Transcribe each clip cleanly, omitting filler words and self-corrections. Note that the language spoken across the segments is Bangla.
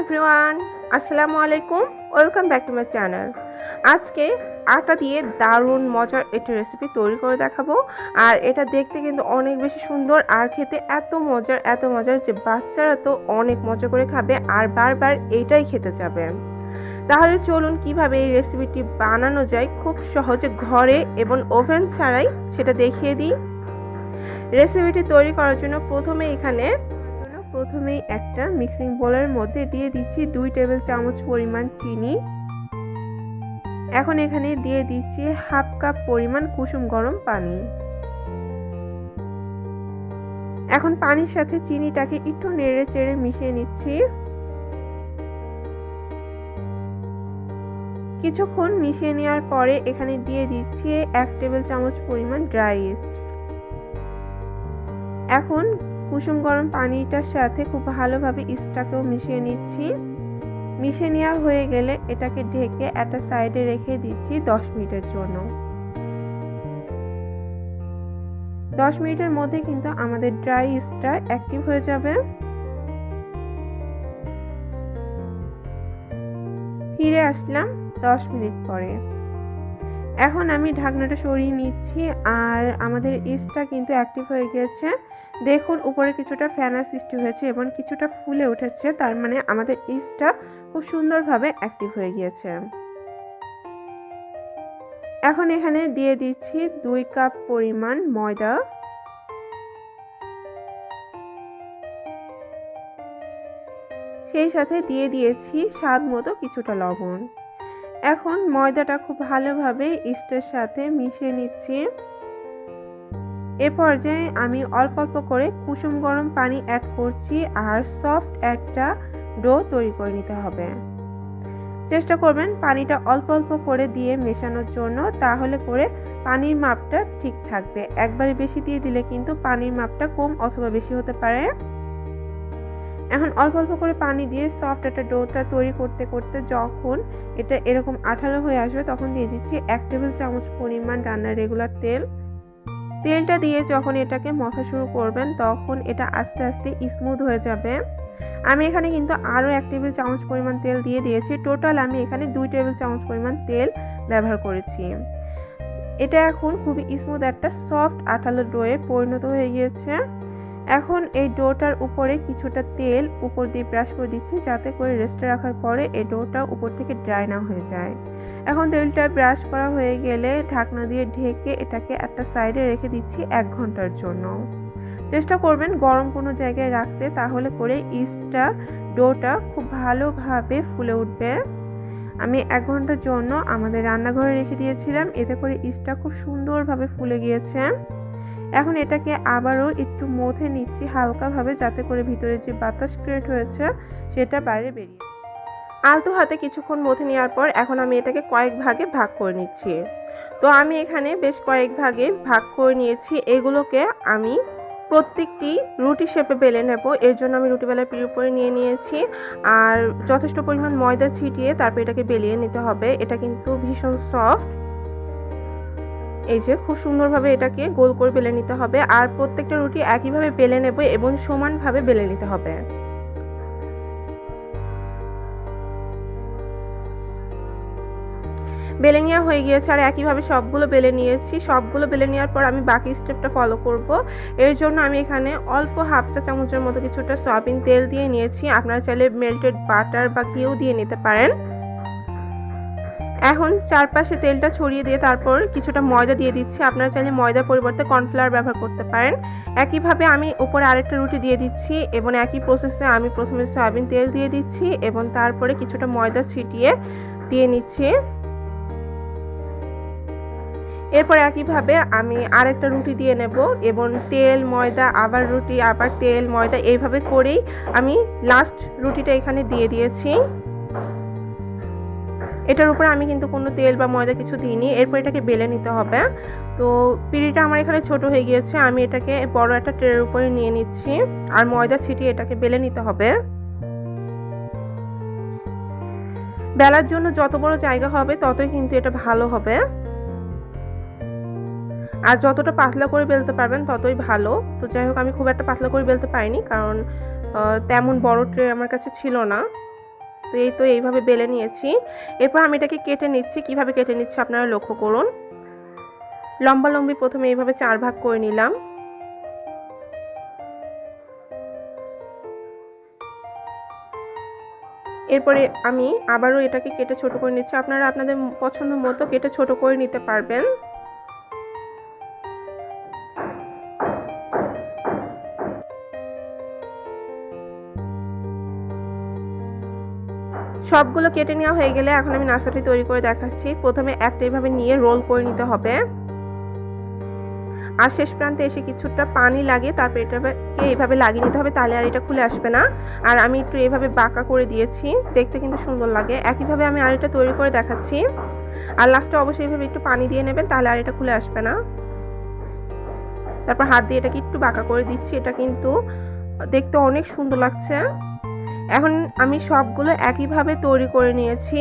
এভরিওয়ান, আসসালামু আলাইকুম। Welcome back to my channel. আজকে আটা দিয়ে দারুণ মজার একটা রেসিপি তৈরি করে দেখাবো। আর এটা দেখতে কিন্তু অনেক বেশি সুন্দর আর খেতে এত মজার যে বাচ্চারা তো অনেক মজা করে খাবে আর বারবার এইটাই খেতে যাবে। তাহলে চলুন কিভাবে এই রেসিপিটি বানানো যায় খুব সহজে ঘরে এবং ওভেন ছাড়াই সেটা দেখিয়ে দিই। রেসিপিটি তৈরি করার জন্য প্রথমেই একটা মিক্সিং বোলের মধ্যে দিয়ে দিচ্ছি 2 টেবিল চামচ পরিমাণ চিনি। এখন এখানে দিয়ে দিচ্ছি হাফ কাপ পরিমাণ কুসুম গরম পানি। এখন পানির সাথে চিনিটাকে একটু নেড়ে চেড়ে মিশিয়ে নিচ্ছি। কিছুক্ষণ মিশিয়ে নেওয়ার পরে এখানে দিয়ে দিচ্ছি 1 টেবিল চামচ পরিমাণ ড্রাই ইস্ট। এখন কুসুম গরম পানিটার সাথে খুব ভালোভাবে ইস্টটাকেও মিশিয়ে নিচ্ছি। মিশিয়ে নেওয়া হয়ে গেলে এটাকে ঢেকে একটা সাইডে রেখে দিচ্ছি 10 মিনিটের জন্য। 10 মিনিটের মধ্যে কিন্তু আমাদের ড্রাই ইস্টটা অ্যাক্টিভ হয়ে যাবে। ফিরে আসলাম 10 মিনিট পরে। এখন আমি ঢাকনাটা সরিয়ে নিচ্ছি আর আমাদের ইস্টটা কিন্তু অ্যাক্টিভ হয়ে গিয়েছে। দেখুন উপরে কিছুটা ফেনার সৃষ্টি হয়েছে এবং কিছুটা ফুলে উঠেছে, তার মানে আমাদের ইস্টটা খুব সুন্দরভাবে অ্যাক্টিভ হয়ে গিয়েছে। এখন এখানে দিয়ে দিচ্ছি 2 কাপ পরিমাণ ময়দা। সেই সাথে দিয়ে দিয়েছি স্বাদ মতো কিছুটা লবণ। এখন ময়দাটা খুব ভালোভাবে ইস্টের সাথে মিশিয়ে নিচ্ছি। এ পর্যায়ে আমি অল্প অল্প করে কুসুম গরম পানি অ্যাড করছি আর সফট একটা ডো তৈরি করে নিতে হবে। চেষ্টা করবেন পানিটা অল্প অল্প করে দিয়ে মেশানোর জন্য, তাহলে করে পানির মাপটা ঠিক থাকবে। একবারে বেশি দিয়ে দিলে কিন্তু পানির মাপটা কম অথবা বেশি হতে পারে। এখন অল্প অল্প করে পানি দিয়ে সফট একটা ডোটা তৈরি করতে করতে যখন এটা এরকম আঠালো হয়ে আসবে তখন দিয়ে দিচ্ছি 1 টেবিল চামচ পরিমাণ রান্নার রেগুলার তেল। তেলটা দিয়ে যখন এটাকে মথা শুরু করবেন তখন এটা আস্তে আস্তে স্মুথ হয়ে যাবে। আমি এখানে কিন্তু আরও 1 টেবিল চামচ পরিমাণ তেল দিয়ে দিয়েছি। টোটাল আমি এখানে 2 টেবিল চামচ পরিমাণ তেল ব্যবহার করেছি। এটা এখন খুবই স্মুথ একটা সফট আঠালো ডোয়ে পরিণত হয়ে গিয়েছে। এখন এই ডোটার উপরে কিছুটা তেল উপর দিয়ে ব্রাশ করে দিচ্ছি, যাতে করে রেস্টে রাখার পরে এই ডোটা উপর থেকে ড্রাই না হয়ে যায়। এখন তেলটা ব্রাশ করা হয়ে গেলে ঢাকনা দিয়ে ঢেকে এটাকে একটা সাইডে রেখে দিচ্ছি 1 ঘন্টার জন্য। চেষ্টা করবেন গরম কোনো জায়গায় রাখতে, তাহলে করে ইস্টটা ডোটা খুব ভালোভাবে ফুলে উঠবে। আমি 1 ঘন্টার জন্য আমাদের রান্নাঘরে রেখে দিয়েছিলাম, এতে করে ইস্টটা খুব সুন্দরভাবে ফুলে গিয়েছে। এখন এটাকে আবারও একটু মথে নিচ্ছি হালকাভাবে, যাতে করে ভিতরে যে বাতাস ক্রিয়েট হয়েছে সেটা বাইরে বেরিয়ে। আলতো হাতে কিছুক্ষণ মথে নেওয়ার পর এখন আমি এটাকে কয়েক ভাগে ভাগ করে নিচ্ছি। তো আমি এখানে বেশ কয়েক ভাগে ভাগ করে নিয়েছি। এগুলোকে আমি প্রত্যেকটি রুটি শেপে বেলে নেব। এর জন্য আমি রুটি বেলার পিঁড়ির উপরে নিয়ে নিয়েছি আর যথেষ্ট পরিমাণ ময়দা ছিটিয়ে তারপর এটাকে বেলিয়ে নিতে হবে। এটা কিন্তু ভীষণ সফট। এই যে খুব সুন্দরভাবে এটাকে গোল করে বেলে নিতে হবে আর প্রত্যেকটা রুটি একইভাবে বেলে নেব এবং সমানভাবে বেলে নিতে হবে। বেলে নেওয়া হয়ে গিয়েছে আর একইভাবে সবগুলো বেলে নিয়েছি। সবগুলো বেলে নেওয়ার পর আমি বাকি স্টেপটা ফলো করব। এর জন্য আমি এখানে অল্প হাফ চা চামচের মতো কিছুটা সয়াবিন তেল দিয়ে নিয়েছি। আপনারা চাইলে মেল্টেড বাটার বা ঘিও দিয়ে নিতে পারেন। এখন চারপাশে তেলটা ছড়িয়ে দিয়ে তারপর কিছুটা ময়দা দিয়ে দিচ্ছি। আপনারা চাইলে ময়দার পরিবর্তে কর্নফ্লাওয়ার ব্যবহার করতে পারেন। একইভাবে আমি উপরে আরেকটা রুটি দিয়ে দিচ্ছি এবং একই প্রসেসে আমি প্রথমে সয়াবিন তেল দিয়ে দিচ্ছি এবং তারপরে কিছুটা ময়দা ছিটিয়ে দিয়ে নিচ্ছি। এরপর একইভাবে আমি আরেকটা রুটি দিয়ে নেব এবং তেল ময়দা আবার রুটি আবার তেল ময়দা এইভাবে করেই আমি লাস্ট রুটিটা এখানে দিয়ে দিয়েছি। এটার উপরে আমি কিন্তু কোনো তেল বা ময়দা কিছু দিইনি। এরপর এটাকে বেলে নিতে হবে। তো পিঁড়িটা আমার এখানে ছোট হয়ে গিয়েছে, আমি এটাকে বড় একটা ট্রের উপরে নিয়ে নিচ্ছি আর ময়দা ছিটিয়ে এটাকে বেলে নিতে হবে। বেলার জন্য যত বড় জায়গা হবে ততই কিন্তু এটা ভালো হবে আর যতটা পাতলা করে বেলতে পারবেন ততই ভালো। তো যাই হোক আমি খুব একটা পাতলা করে বেলতে পারিনি, কারণ তেমন বড় ট্রে আমার কাছে ছিল না। তো এই তো এইভাবে বেলে নিয়েছি। এরপর আমি এটাকে কেটে নিচ্ছি। কিভাবে কেটে নিচ্ছি আপনারা লক্ষ্য করুন। লম্বালম্বি প্রথমে এইভাবে 4 ভাগ করে নিলাম। এরপরে আমি আবারও এটাকে কেটে ছোট করে নিচ্ছি। আপনারা আপনাদের পছন্দ মতো কেটে ছোট করে নিতে পারবেন। সবগুলো কেটে নেওয়া হয়ে গেলে এখন আমি নাস্তাটি তৈরি করে দেখাচ্ছি। প্রথমে একটা এইভাবে নিয়ে রোল করে নিতে হবে, আর শেষ প্রান্তে এসে কিছুটা পানি লাগিয়ে তারপর এটাকে এইভাবে লাগিয়ে নিতে হবে, তাহলে আর এটা খুলে আসবে না। আর আমি একটু এইভাবে বাঁকা করে দিয়েছি, দেখতে কিন্তু সুন্দর লাগে। একইভাবে আমি আরেকটা তৈরি করে দেখাচ্ছি। আর লাস্টে অবশ্যই এইভাবে একটু পানি দিয়ে নেবেন, তাহলে আর এটা খুলে আসবে না। তারপর হাত দিয়ে এটাকে একটু বাঁকা করে দিচ্ছি। এটা কিন্তু দেখতে অনেক সুন্দর লাগছে। এখন আমি সবগুলো একইভাবে তৈরি করে নিয়েছি।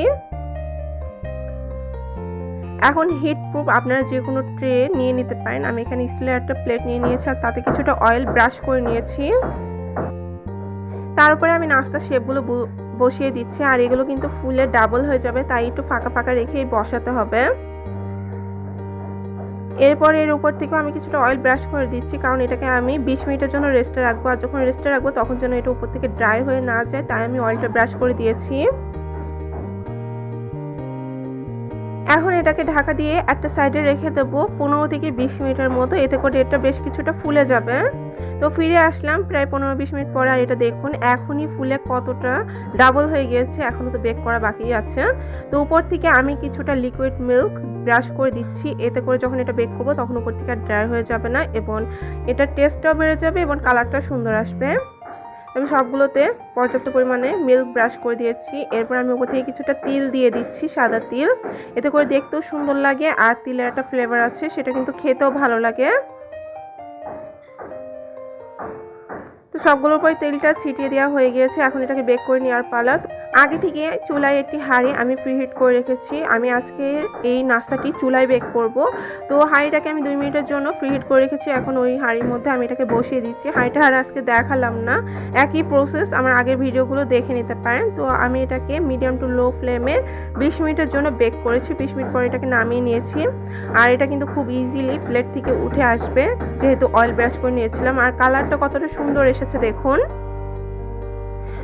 এখন হিট প্রুফ আপনারা যে কোনো ট্রে নিয়ে নিতে পারেন। আমি এখানে স্টিলের একটা প্লেট নিয়ে নিয়েছি, আর তাতে কিছুটা অয়েল ব্রাশ করে নিয়েছি। তার উপরে আমি নাস্তা শেপগুলো বসিয়ে দিচ্ছি। আর এগুলো কিন্তু ফুলে ডাবল হয়ে যাবে, তাই একটু ফাঁকা ফাঁকা রেখেই বসাতে হবে। এরপর এর উপর থেকে আমি কিছুটা অয়েল ব্রাশ করে দিচ্ছি, কারণ এটাকে আমি 20 মিনিটের জন্য রেস্টে রাখবো। আর যখন রেস্টে রাখবো তখন যেন এটা উপর থেকে ড্রাই হয়ে না যায়, তাই আমি অয়েলটা ব্রাশ করে দিয়েছি। এখন এটাকে ঢাকা দিয়ে একটা সাইডে রেখে দেবো 15 থেকে 20 মিনিটের মতো, এতে করে এটা বেশ কিছুটা ফুলে যাবে। তো ফিরে আসলাম প্রায় 15-20 মিনিট পরে। আর এটা দেখুন এখনই ফুলে কতটা ডাবল হয়ে গিয়েছে, এখনও তো বেক করা বাকি আছে। তো উপর থেকে আমি কিছুটা লিকুইড মিল্ক ব্রাশ করে দিচ্ছি, এতে করে যখন এটা বেক করবো তখন উপর থেকে আর ড্রাই হয়ে যাবে না, এবং এটার টেস্টটাও বেড়ে যাবে এবং কালারটাও সুন্দর আসবে। আমি সবগুলোতে পর্যাপ্ত পরিমাণে মিল্ক ব্রাশ করে দিয়েছি। এরপর আমি উপর থেকে কিছুটা তিল দিয়ে দিচ্ছি, সাদা তিল, এতে করে দেখতেও সুন্দর লাগে আর তিলের একটা ফ্লেভার আছে, সেটা কিন্তু খেতেও ভালো লাগে। তো সবগুলোর পরে তেলটা ছিটিয়ে দেওয়া হয়ে গিয়েছে। এখন এটাকে বেক করে নেওয়ার পালা। আগে থেকে চুলায় একটি হাঁড়ি আমি প্রিহিট করে রেখেছি। আমি আজকে এই নাস্তাটি চুলায় বেক করব। তো হাঁড়িটাকে আমি 2 মিনিটের জন্য প্রিহিট করে রেখেছি। এখন ওই হাঁড়ির মধ্যে আমি এটাকে বসিয়ে দিচ্ছি। হাঁড়িটা আর আজকে দেখালাম না, একই প্রসেস আমার আগের ভিডিওগুলো দেখে নিতে পারেন। তো আমি এটাকে মিডিয়াম টু লো ফ্লেমে 20 মিনিটের জন্য বেক করেছি। 20 মিনিট পরে এটাকে নামিয়ে নিয়েছি। আর এটা কিন্তু খুব ইজিলি প্লেট থেকে উঠে আসবে, যেহেতু অয়েল ব্রাশ করে নিয়েছিলাম। আর কালারটা কতটা সুন্দর এসেছে দেখুন।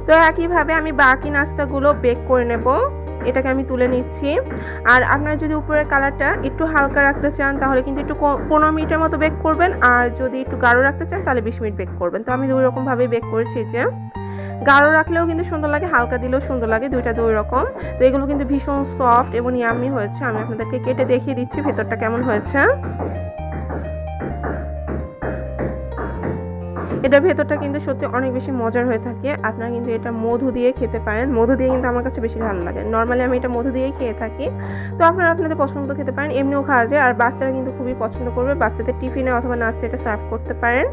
তো একইভাবে আমি বাকি নাস্তাগুলো বেক করে নেব। এটাকে আমি তুলে নিচ্ছি। আর আপনারা যদি উপরের কালারটা একটু হালকা রাখতে চান তাহলে কিন্তু একটু 15 মিনিটের মতো বেক করবেন, আর যদি একটু গাঢ় রাখতে চান তাহলে 20 মিনিট বেক করবেন। তো আমি দুই রকমভাবেই বেক করেছি। যে গাঢ় রাখলেও কিন্তু সুন্দর লাগে, হালকা দিলেও সুন্দর লাগে, দুইটা দুই রকম। তো এগুলো কিন্তু ভীষণ সফট এবং ইয়াম্মি হয়েছে। আমি আপনাদেরকে কেটে দেখিয়ে দিচ্ছি ভেতরটা কেমন হয়েছে। এটা ভেতরটা কিন্তু সত্যি অনেক বেশি মজার হয়ে থাকে। আপনারা কিন্তু এটা মধু দিয়ে খেতে পারেন। মধু দিয়ে কিন্তু আমার কাছে বেশি ভালো লাগে। নর্মালি আমি এটা মধু দিয়েই খেয়ে থাকি। তো আপনারা আপনাদের পছন্দ মতো খেতে পারেন, এমনিও খাওয়া যায়। আর বাচ্চারা কিন্তু খুবই পছন্দ করবে, বাচ্চাদের টিফিনে অথবা নাস্তা এটা সার্ভ করতে পারেন।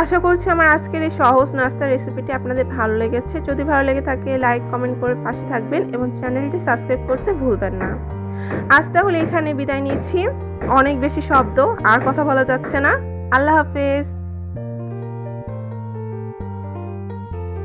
আশা করছি আমার আজকের এই সহজ নাস্তার রেসিপিটি আপনাদের ভালো লেগেছে। যদি ভালো লেগে থাকে লাইক কমেন্ট করে পাশে থাকবেন এবং চ্যানেলটি সাবস্ক্রাইব করতে ভুলবেন না। আজ তাহলে এখানে বিদায় নিচ্ছি। অনেক বেশি শব্দ, আর কথা বলা যাচ্ছে না। আল্লাহ হাফেজ।